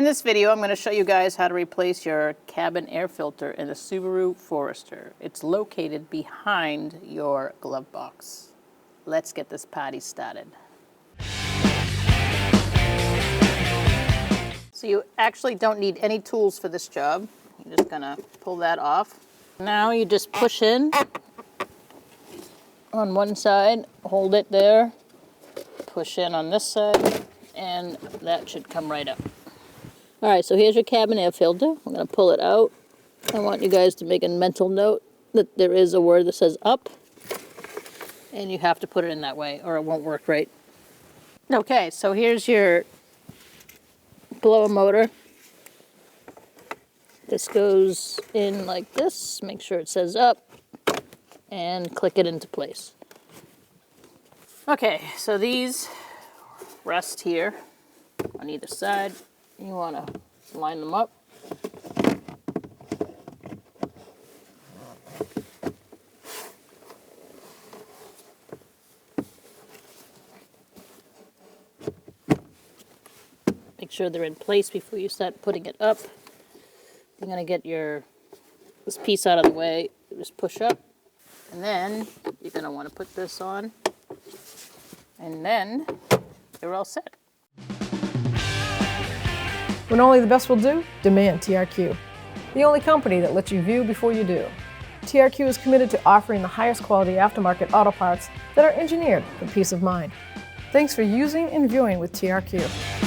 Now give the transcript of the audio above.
this video, I'm going to show you guys how to replace your cabin air filter in the Subaru Forester. It's located behind your glove box. Let's get this party started. So you actually don't need any tools for this job. You're just going to pull that off. Now you just push in on one side, hold it there, push in on this side, and that should come right up. All right, so here's your cabin air filter. I'm going to pull it out. I want you guys to make a mental note that there is a word that says up, and you have to put it in that way or it won't work right. Okay, so here's your blower motor. This goes in like this. Make sure it says up and click it into place. Okay, so these rest here on either side. You want to line them up. Make sure they're in place before you start putting it up. You're going to get this piece out of the way. Just push up. And then you're going to want to put this on. And then you're all set. When only the best will do, demand TRQ. The only company that lets you view before you do. TRQ is committed to offering the highest quality aftermarket auto parts that are engineered for peace of mind. Thanks for using and viewing with TRQ.